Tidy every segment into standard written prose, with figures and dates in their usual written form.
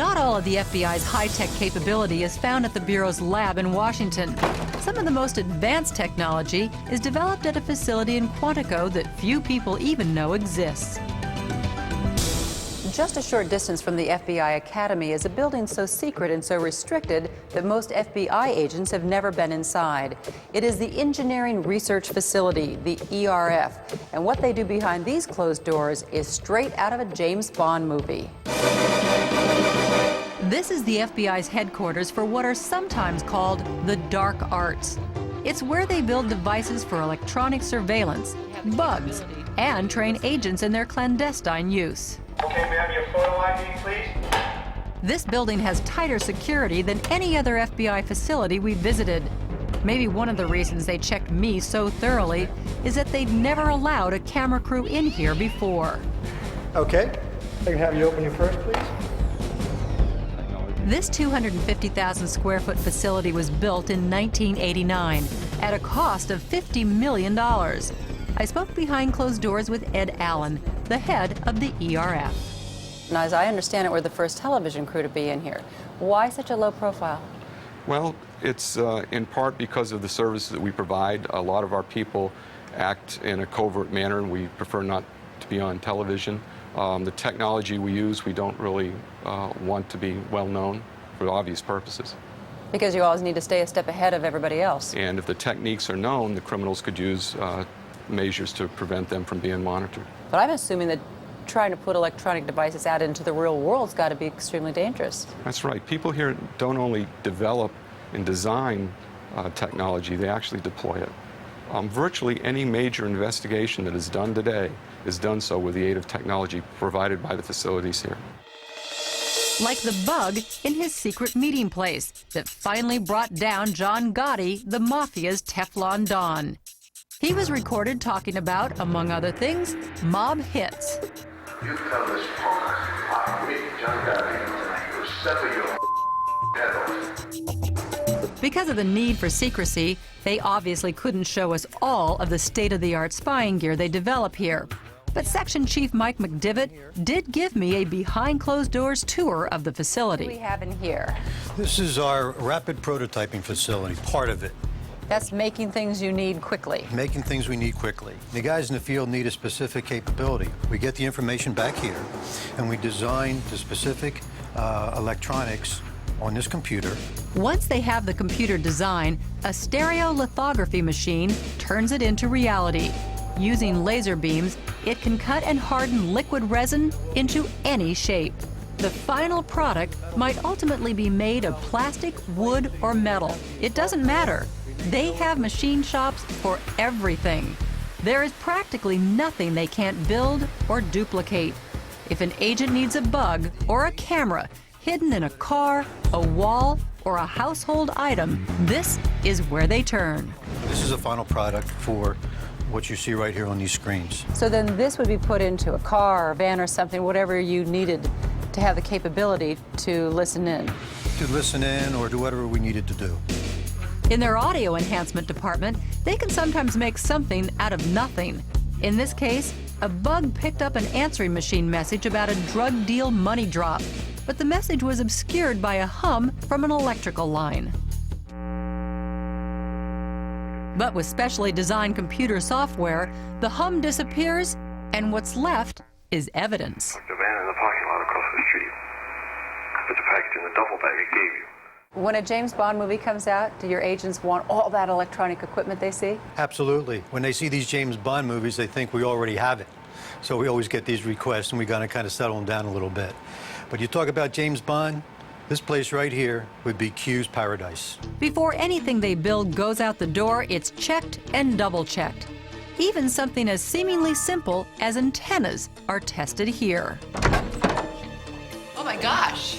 Not all of the FBI's high-tech capability is found at the Bureau's lab in Washington. Some of the most advanced technology is developed at a facility in Quantico that few people even know exists. Just a short distance from the FBI Academy is a building so secret and so restricted that most FBI agents have never been inside. It is the Engineering Research Facility, the ERF, and what they do behind these closed doors is straight out of a James Bond movie. This is the FBI's headquarters for what are sometimes called the dark arts. It's where they build devices for electronic surveillance, bugs, and train agents in their clandestine use. Okay, ma'am, your photo ID, please. This building has tighter security than any other FBI facility we visited. Maybe one of the reasons they checked me so thoroughly is that they'd never allowed a camera crew in here before. Okay, I can have you open your purse, please. This 250,000 square foot facility was built in 1989 at a cost of $50 million. I spoke behind closed doors with Ed Allen, the head of the ERF. Now, as I understand it, we're the first television crew to be in here. Why such a low profile? Well, it's in part because of the services that we provide. A lot of our people act in a covert manner, and we prefer not to be on television. The technology we use, we don't really want to be well known for obvious purposes. Because you always need to stay a step ahead of everybody else. And if the techniques are known, the criminals could use measures to prevent them from being monitored. But I'm assuming that trying to put electronic devices out into the real world's got to be extremely dangerous. That's right. People here don't only develop and design technology, they actually deploy it. Virtually any major investigation that is done today is done so with the aid of technology provided by the facilities here. Like the bug in his secret meeting place that finally brought down John Gotti, the Mafia's Teflon Don. He was recorded talking about, among other things, mob hits. You tell this punk, I'll meet John Gotti tonight. You'll sever your head off. Because of the need for secrecy, they obviously couldn't show us all of the state-of-the-art spying gear they develop here. But Section Chief Mike McDivitt did give me a behind-closed-doors tour of the facility. What do we have in here? This is our rapid prototyping facility, part of it. That's making things you need quickly. Making things we need quickly. The guys in the field need a specific capability. We get the information back here, and we design the specific electronics on this computer. Once they have the computer design, a stereolithography machine turns it into reality. Using laser beams, it can cut and harden liquid resin into any shape. The final product might ultimately be made of plastic, wood, or metal. It doesn't matter. They have machine shops for everything. There is practically nothing they can't build or duplicate. If an agent needs a bug or a camera hidden in a car, a wall, or a household item, this is where they turn. This is a final product for what you see right here on these screens. So then this would be put into a car or van or something, whatever you needed to have the capability to listen in. To listen in or do whatever we needed to do. In their audio enhancement department, they can sometimes make something out of nothing. In this case, a bug picked up an answering machine message about a drug deal money drop, but the message was obscured by a hum from an electrical line. But with specially designed computer software, the hum disappears, and what's left is evidence. The van in the parking lot across the street. Put the package in the duffel bag I gave you. When a James Bond movie comes out, do your agents want all that electronic equipment they see? Absolutely. When they see these James Bond movies, they think we already have it. So we always get these requests, and we got to kind of settle them down a little bit. But you talk about James Bond, this place right here would be Q's paradise. Before anything they build goes out the door, it's checked and double-checked. Even something as seemingly simple as antennas are tested here. Oh my gosh!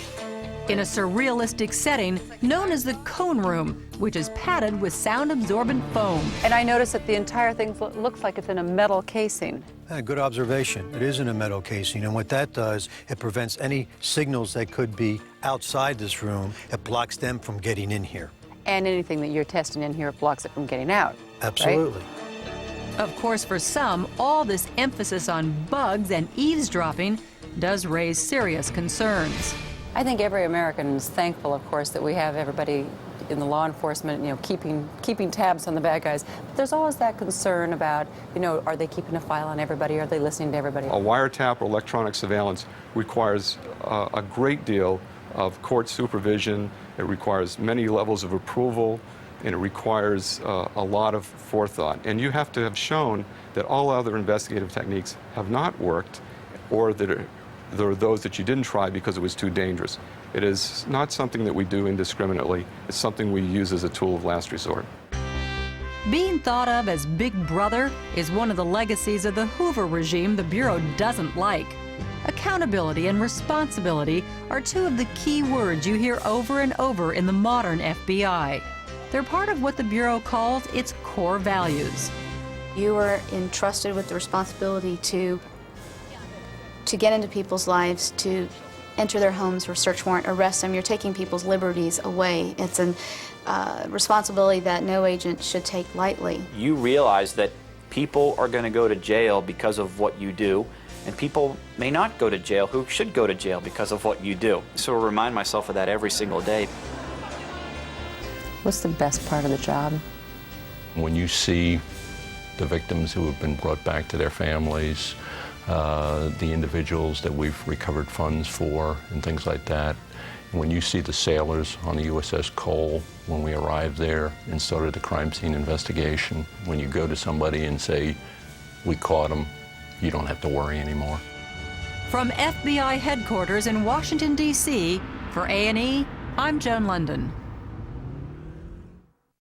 In a surrealistic setting known as the cone room, which is padded with sound-absorbent foam. And I noticed that the entire thing looks like it's in a metal casing. Good observation. It is in a metal casing, and what that does, it prevents any signals that could be outside this room. It blocks them from getting in here. And anything that you're testing in here blocks it from getting out. Absolutely. Right? Of course, for some, all this emphasis on bugs and eavesdropping does raise serious concerns. I think every American is thankful, of course, that we have everybody in the law enforcement, keeping tabs on the bad guys. But there's always that concern about, are they keeping a file on everybody? Are they listening to everybody? A wiretap or electronic surveillance requires a great deal of court supervision. It requires many levels of approval, and it requires a lot of forethought. And you have to have shown that all other investigative techniques have not worked, or that there are those that you didn't try because it was too dangerous. It is not something that we do indiscriminately. It's something we use as a tool of last resort. Being thought of as Big Brother is one of the legacies of the Hoover regime the Bureau doesn't like. Accountability and responsibility are two of the key words you hear over and over in the modern FBI. They're part of what the Bureau calls its core values. You are entrusted with the responsibility to get into people's lives, to enter their homes for search warrant, arrest them. You're taking people's liberties away. It's a responsibility that no agent should take lightly. You realize that people are going to go to jail because of what you do, and people may not go to jail who should go to jail because of what you do. So I remind myself of that every single day. What's the best part of the job? When you see the victims who have been brought back to their families, the individuals that we've recovered funds for and things like that. When you see the sailors on the USS Cole when we arrived there and started the crime scene investigation, when you go to somebody and say, we caught them, you don't have to worry anymore. From FBI headquarters in Washington, D.C., for A&E, I'm Joan Lunden.